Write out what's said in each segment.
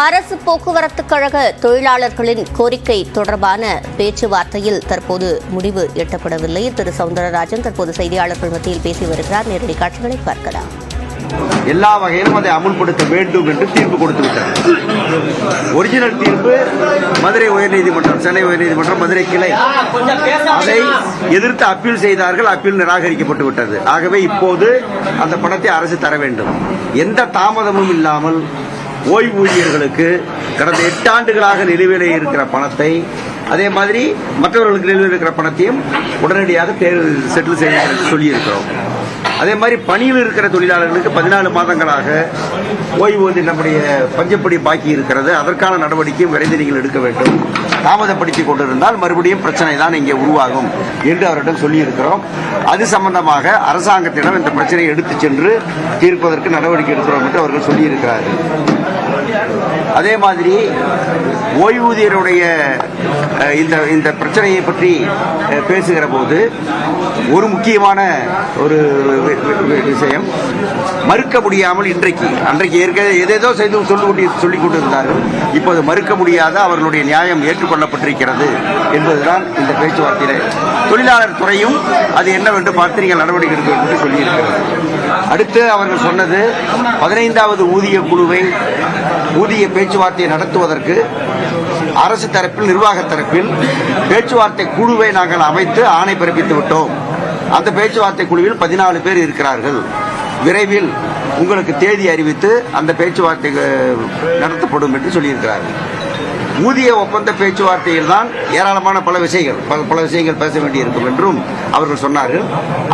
அரசு போக்குவரத்து கழக தொழிலாளர்களின் கோரிக்கை தொடர்பான பேச்சுவார்த்தையில் தற்போது முடிவு எட்டப்படவில்லை. திரு சவுந்தரராஜன் தற்போது செய்தியாளர்கள் மத்தியில் பேசி வருகிறார். நேரடி காட்சிகளை பார்க்கலாம். எல்லா வகையிலும் அதை அமுல்படுத்த வேண்டும் என்று தீர்ப்பு கொடுத்து விட்டார். ஒரிஜினல் தீர்ப்பு மதுரை உயர்நீதிமன்றம், சென்னை உயர்நீதிமன்றம் மதுரை கிளை அதை எதிர்த்து அப்பீல் செய்தார்கள். அப்பீல் நிராகரிக்கப்பட்டு விட்டது. ஆகவே இப்போது அந்த பணத்தை அரசு தர வேண்டும். எந்த தாமதமும் இல்லாமல் ஓய்வூதியர்களுக்கு கடந்த 8 ஆண்டுகளாக நிலுவையில் இருக்கிற பணத்தை, அதே மாதிரி மற்றவர்களுக்கு நிலுவையில் இருக்கிற பணத்தையும் உடனடியாக செட்டில் செய்ய சொல்லியிருக்கிறோம். அதே மாதிரி பணியில் இருக்கிற தொழிலாளர்களுக்கு 14 மாதங்களாக ஓய்வூதியம் நம்முடைய பஞ்சப்படி பாக்கி இருக்கிறது. அதற்கான நடவடிக்கையும் விரைந்து நீங்கள் எடுக்க வேண்டும். தாமதப்படுத்திக் கொண்டிருந்தால் மறுபடியும் பிரச்சனை தான் இங்கே உருவாகும் என்று அவரிடம் சொல்லியிருக்கிறோம். அது சம்பந்தமாக அரசாங்கத்திடம் இந்த பிரச்சனையை எடுத்துச் சென்று தீர்ப்பதற்கு நடவடிக்கை எடுக்கிறோம் என்று அவர்கள் சொல்லியிருக்கிறார்கள். அதே மாதிரி ஓய்வூதியருடைய இந்த பிரச்சனையை பற்றி பேசுகிற போது ஒரு முக்கியமான ஒரு விஷயம், மறுக்க முடியாமல் அன்றைக்கு ஏற்கனவே ஏதேதோ செய்து சொல்லிக் கொண்டிருந்தார்கள். இப்போது மறுக்க முடியாத அவர்களுடைய நியாயம் ஏற்றுக்கொள்ளப்பட்டிருக்கிறது என்பதுதான் இந்த பேச்சுவார்த்தையில் தொழிலாளர் துறையும் அது என்னவென்று பார்த்து நீங்கள் நடவடிக்கை எடுக்க வேண்டும் என்று சொல்லியிருக்கிறது. அடுத்து அவர்கள் சொன்னது 15வது ஊதிய குழுவை, ஊதிய பேச்சுவார்த்தையை நடத்துவதற்கு அரசு தரப்பில், நிர்வாக தரப்பில் பேச்சுவார்த்தை குழுவை நாங்கள் அமைத்து ஆணை பிறப்பித்து விட்டோம். அந்த பேச்சுவார்த்தை குழுவில் 14 பேர் இருக்கிறார்கள். விரைவில் உங்களுக்கு தேதி அறிவித்து அந்த பேச்சுவார்த்தை நடத்தப்படும் என்று சொல்லியிருக்கிறார்கள். ஊதிய ஒப்பந்த பேச்சுவார்த்தையில் தான் ஏராளமான பல விஷயங்கள் பேச வேண்டியிருக்கும் என்றும் அவர்கள் சொன்னார்கள்.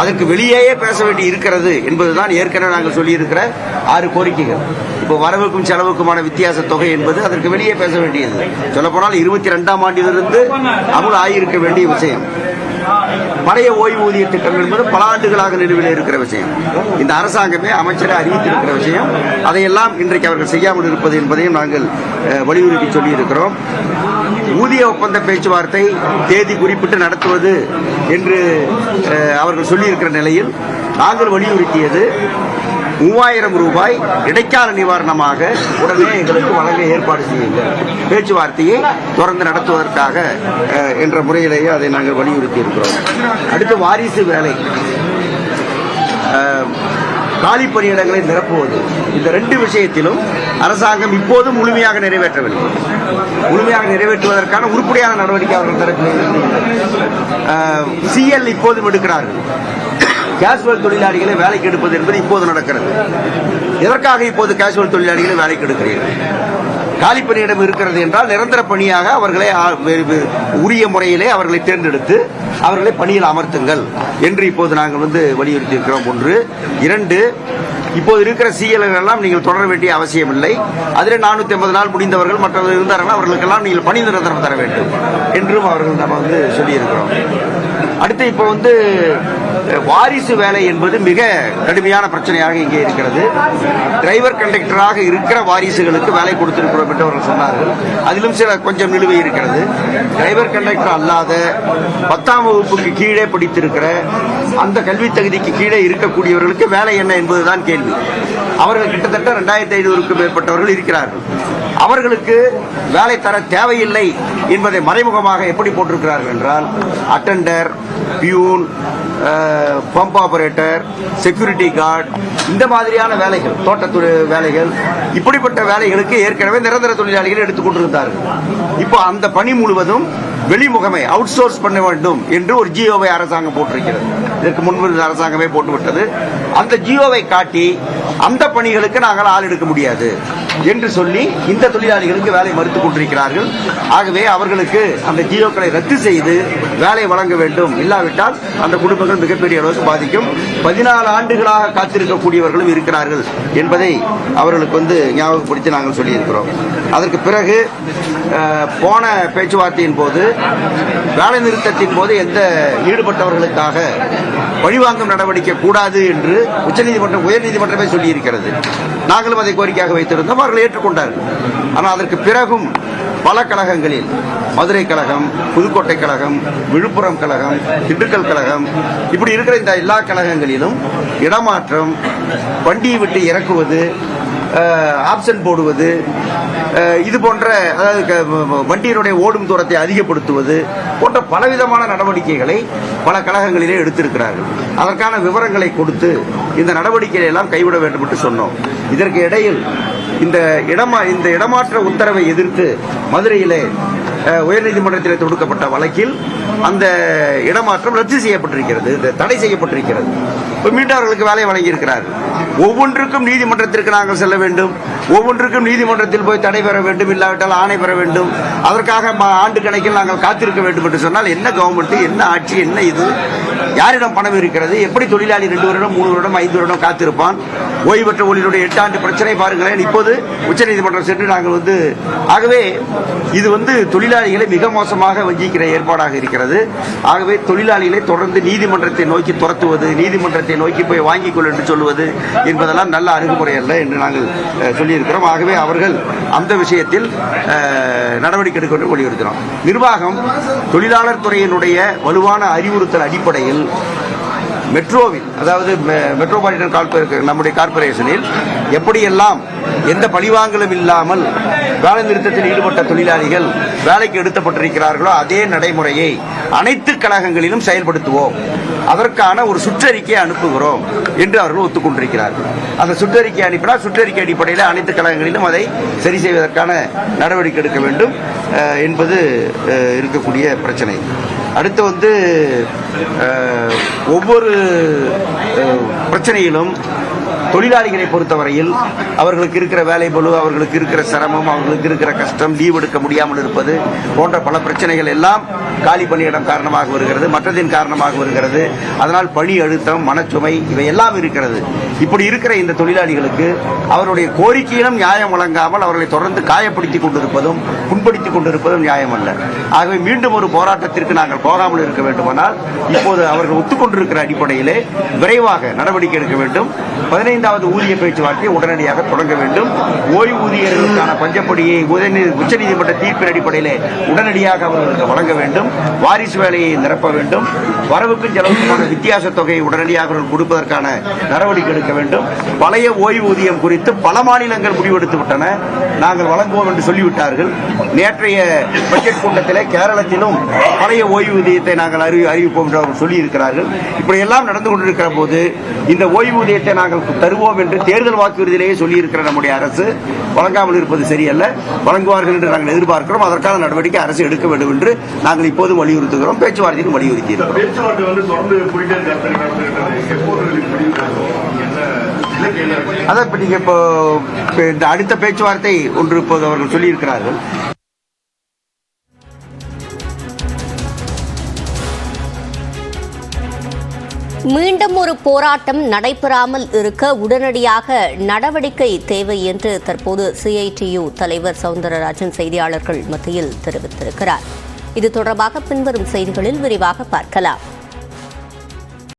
அதற்கு வெளியேயே பேச வேண்டி இருக்கிறது என்பதுதான் ஏற்கனவே நாங்கள் சொல்லியிருக்கிற 6 கோரிக்கைகள். இப்போ வரவுக்கும் செலவுக்குமான வித்தியாச தொகை என்பது அதற்கு வெளியே பேச வேண்டியது. சொல்லப்போனால் 22ஆம் ஆண்டிலிருந்து அமுல் ஆகியிருக்க வேண்டிய விஷயம். பழைய ஓய்வூதிய திட்டம் என்பது பல ஆண்டுகளாக நிலுவையில் இருக்கிற விஷயம். இந்த அரசாங்கமே அமைச்சரை அறிவித்திருக்கிற விஷயம். அதையெல்லாம் இன்றைக்கு அவர்கள் செய்யாமல் இருப்பது என்பதையும் நாங்கள் வலியுறுத்தி சொல்லியிருக்கிறோம். ஊதிய ஒப்பந்த பேச்சுவார்த்தை தேதி குறிப்பிட்டு நடத்துவது என்று அவர்கள் சொல்லியிருக்கிற நிலையில் நாங்கள் வலியுறுத்தியது 3000 ரூபாய் இடைக்கால நிவாரணமாக உடனே எங்களுக்கு வழங்க ஏற்பாடு செய்யுங்கள், பேச்சுவார்த்தையை தொடர்ந்து நடத்துவதற்காக என்ற முறையிலேயே அதை நாங்கள் வலியுறுத்தி இருக்கிறோம். அடுத்து வாரிசு வேலை, காலி பணியிடங்களை நிரப்புவது, இந்த 2 விஷயத்திலும் அரசாங்கம் இப்போது முழுமையாக நிறைவேற்றவில்லை. முழுமையாக நிறைவேற்றுவதற்கான உருப்படியான நடவடிக்கை அவர்கள் தரப்பில் CL இப்போதும் எடுக்கிறார்கள். கேஷுவல் தொழிலாளிகளை வேலைக்கு எடுப்பது என்பது இப்போது நடக்கிறது. எதற்காக இப்போது கேஷுவல் தொழிலாளிகளை வேலைக்கு எடுக்கிறீர்கள்? காலி பணியிடம் இருக்கிறது என்றால் நிரந்தர பணியாக அவர்களை உரிய முறையிலே அவர்களை தேர்ந்தெடுத்து அவர்களை பணியில் அமர்த்துங்கள் என்று இப்போது நாங்கள் வலியுறுத்தி இருக்கிறோம். 1. 2, இப்போது இருக்கிற CL எல்லாம் நீங்கள் தொடர வேண்டிய அவசியம் இல்லை. அதில் 450 நாள் முடிந்தவர்கள் மற்றவர்கள் இருந்தார்கள், அவர்களுக்கெல்லாம் நீங்கள் பணி நிரந்தரம் தர வேண்டும் என்றும் அவர்கள் நம்ம சொல்லியிருக்கிறோம். அடுத்து இப்போ வாரிசு வேலை என்பது மிக கடுமையான பிரச்சனையாக இங்கே இருக்கிறது. டிரைவர் கண்டக்டராக இருக்கிற வாரிசுகளுக்கு வேலை கொடுத்திருக்கிறோம் என்று அவர்கள் சொன்னார்கள். அதிலும் கொஞ்சம் நிலுவை இருக்கிறது. டிரைவர் கண்டக்டர் அல்லாத 10ஆம் வகுப்புக்கு கீழே படித்திருக்கிற, அந்த கல்வி தகுதிக்கு கீழே இருக்கக்கூடியவர்களுக்கு வேலை என்ன என்பதுதான் கேள்வி. அவர்கள் கிட்டத்தட்ட 2500க்கும் மேற்பட்டவர்கள் இருக்கிறார்கள். அவர்களுக்கு வேலை தர தேவையில்லை என்பதை மறைமுகமாக எப்படி போட்டிருக்கிறார்கள் என்றால், attender, peon, pump operator, security guard, இந்த மாதிரியான வேலைகள், தோட்டத்துறை வேலைகள், இப்படிப்பட்ட வேலைகளுக்கு ஏற்கனவே நிரந்தர தொழிலாளிகள் எடுத்துக் கொண்டிருந்தார்கள். இப்போ அந்த பணி முழுவதும் வெளிமுகமை அவுட் சோர்ஸ் பண்ண வேண்டும் என்று ஒரு ஜியோவை அரசாங்கம் போட்டிருக்கிறது. இதற்கு முன்பு அரசாங்கமே போட்டுவிட்டது. அந்த ஜியோவை காட்டி அந்த பணிகளுக்கு நாங்கள் ஆள் எடுக்க முடியாது என்று சொல்லி இந்த தொழிலாளிகளுக்கு வேலை மறுத்துக் கொண்டிருக்கிறார்கள். ஆகவே அவர்களுக்கு அந்த ஜியோக்களை ரத்து செய்து வேலை வழங்க வேண்டும். இல்லாவிட்டால் அந்த குடும்பங்கள் மிகப்பெரிய அளவுக்கு பாதிக்கும். 14 ஆண்டுகளாக காத்திருக்கக்கூடியவர்களும் இருக்கிறார்கள் என்பதை அவர்களுக்கு ஞாபகப்படுத்தி நாங்கள் சொல்லியிருக்கிறோம். அதற்கு பிறகு போன பேச்சுவார்த்தையின் போது, வேலை நிறுத்தத்தின் போது எந்த ஈடுபட்டவர்களுக்காக பழிவாங்கும் நடவடிக்கை கூடாது என்று உயர்நீதிமன்றமே சொல்லியிருக்கிறது. நாங்களும் அதை கோரிக்கையாக வைத்திருந்தோம். அவர்கள் ஏற்றுக்கொண்டார்கள். ஆனால் அதற்கு பிறகும் பல கழகங்களில், மதுரை கழகம், புதுக்கோட்டை கழகம், விழுப்புரம் கழகம், திண்டுக்கல் கழகம், இப்படி இருக்கிற இந்த எல்லா கழகங்களிலும் இடமாற்றம், வண்டியை விட்டு இறக்குவது, ஆப்ஷன் போடுவது, இது போன்ற அதாவது வண்டியினுடைய ஓடும் தூரத்தை அதிகப்படுத்துவது போன்ற பலவிதமான நடவடிக்கைகளை பல கழகங்களிலே எடுத்திருக்கிறார்கள். அதற்கான விவரங்களை கொடுத்து இந்த நடவடிக்கைகளை எல்லாம் கைவிட வேண்டும் என்று சொன்னோம். இதற்கு இடையில் இந்த இடமாற்ற உத்தரவை எதிர்த்து மதுரையிலே உயர்நீதிமன்றத்தில் தொடுக்கப்பட்ட வழக்கில் அந்த இடமாற்றம் ரத்து செய்யப்பட்டிருக்கிறது, தடை செய்யப்பட்டிருக்கிறது. மீண்டும் அவர்களுக்கு வேலை வழங்கியிருக்கிறார்கள். ஒவ்வொன்றுக்கும் நீதிமன்றத்திற்கு நாங்கள் செல்ல வேண்டும், ஒவ்வொன்றுக்கும் நீதிமன்றத்தில் போய் தடை பெற வேண்டும், இல்லாவிட்டால் ஆணை பெற வேண்டும், அதற்காக ஆண்டு கணக்கில் நாங்கள் காத்திருக்க வேண்டும் என்று சொன்னால் என்ன கவர்மெண்ட், என்ன ஆட்சி, என்ன இது? யாரிடம் பணம் இருக்கிறது? எப்படி தொழிலாளி 2 வருடம் 3 வருடம் 5 வருடம் காத்திருப்பான்? ஓய்வு பெற்ற ஊழியருடைய 8 ஆண்டு பிரச்சனை பாருங்களேன். இப்போது உச்சநீதிமன்றம் சென்று நாங்கள் ஆகவே இது தொழிலாளிகளை மிக மோசமாக வஞ்சிக்கிற ஏற்பாடாக இருக்கிறது. ஆகவே தொழிலாளிகளை தொடர்ந்து நீதிமன்றத்தை நோக்கி துரத்துவது, நீதிமன்றத்தை நோக்கி போய் வாங்கிக் கொள் என்று சொல்வது என்பதெல்லாம் நல்ல அணுகுமுறை அல்ல என்று நாங்கள் சொல்லியிருக்கிறோம். ஆகவே அவர்கள் அந்த விஷயத்தில் நடவடிக்கை எடுக்க வேண்டும் வலியுறுத்தினோம். நிர்வாகம் தொழிலாளர் துறையினுடைய வலுவான அறிவுறுத்தல் அடிப்படையில் மெட்ரோவில், அதாவது மெட்ரோபாலிட்டன் நம்முடைய கார்பரேஷனில் எப்படியெல்லாம் எந்த பழிவாங்கலும் இல்லாமல் வேலை நிறுத்தத்தில் ஈடுபட்ட தொழிலாளிகள் வேலைக்கு எடுக்கப்பட்டிருக்கிறார்களோ அதே நடைமுறையை அனைத்து கழகங்களிலும் செயல்படுத்துவோம், அதற்கான ஒரு சுற்றறிக்கையை அனுப்புகிறோம் என்று அவர்கள் ஒத்துக்கொண்டிருக்கிறார்கள். அந்த சுற்றறிக்கை அனுப்பினால் சுற்றறிக்கை அடிப்படையில் அனைத்து கழகங்களிலும் அதை சரி செய்வதற்கான நடவடிக்கை எடுக்க வேண்டும் என்பது இருக்கக்கூடிய பிரச்சனை. அடுத்து ஒவ்வொரு பிரச்சனையிலும் தொழிலாளிகளை பொறுத்தவரையில் அவர்களுக்கு இருக்கிற வேலை பளு, அவர்களுக்கு இருக்கிற சிரமம், அவர்களுக்கு இருக்கிற கஷ்டம், லீவ் எடுக்க முடியாமல் இருப்பது போன்ற பல பிரச்சனைகள் எல்லாம் காலி பணியிடம் காரணமாக வருகிறது, மற்றதின் காரணமாக வருகிறது. அதனால் பணி அழுத்தம், மனச்சுமை இவையெல்லாம் இருக்கிறது. இப்படி இருக்கிற இந்த தொழிலாளிகளுக்கு அவருடைய கோரிக்கையிலும் நியாயம் வழங்காமல் அவர்களை தொடர்ந்து காயப்படுத்திக் கொண்டிருப்பதும் புண்படுத்திக் கொண்டிருப்பதும் நியாயம் அல்ல. ஆகவே மீண்டும் ஒரு போராட்டத்திற்கு நாங்கள் போகாமல் இருக்க வேண்டுமானால் இப்போது அவர்கள் ஒத்துக்கொண்டிருக்கிற அடிப்படையிலே விரைவாக நடவடிக்கை எடுக்க வேண்டும். 15வது ஊதிய பேச்சுவார்த்தையை உடனடியாக தொடங்க வேண்டும். ஓய்வூதியர்களுக்கான பஞ்சப்படியை உச்சநீதிமன்ற தீர்ப்பின் அடிப்படையிலே உடனடியாக அவர்களுக்கு வழங்க வேண்டும். வாரிசு வேலையை நிரப்ப வேண்டும். வரவுக்கும் செலவுக்குமான வித்தியாச தொகையை உடனடியாக அவர்கள் கொடுப்பதற்கான நடவடிக்கை எடுக்க வேண்டும். பழைய ஓய்வூதியம் குறித்து பல மாநிலங்கள் முடிவெடுத்து விட்டன, நாங்கள் வழங்குவோம் என்று சொல்லிவிட்டார்கள். நேற்றைய பட்ஜெட் கூட்டத்திலே கேரளத்திலும் பழைய ஓய்வூதியத்தை நாங்கள் அறிவிப்போம் என்று அவர்கள் சொல்லியிருக்கிறார்கள். இப்படி எல்லாம் நடந்து கொண்டிருக்கிற போது இந்த ஓய்வூதியத்தை நாங்கள் தருவோம் என்று தேர்தல் வாக்குறுதியிலேயே சொல்லியிருக்கிற நம்முடைய அரசு வழங்காமல் இருப்பது சரியல்ல. வழங்குவார்கள் என்று நாங்கள் எதிர்பார்க்கிறோம். அதற்கான நடவடிக்கை அரசு எடுக்க வேண்டும் என்று நாங்கள் இப்போது வலியுறுத்துகிறோம். பேச்சுவார்த்தையில் வலியுறுத்தி அதை நீங்க இப்போ இந்த அடுத்த பேச்சுவார்த்தை ஒன்று இப்போது அவர்கள் சொல்லியிருக்கிறார்கள். மீண்டும் ஒரு போராட்டம் நடைபெறாமல் இருக்க உடனடியாக நடவடிக்கை தேவை என்று தற்போது CITU தலைவர் சவுந்தரராஜன் செய்தியாளர்கள் மத்தியில் தெரிவித்திருக்கிறார். இது தொடர்பாக பின்வரும் செய்திகளில் விரிவாக பார்க்கலாம்.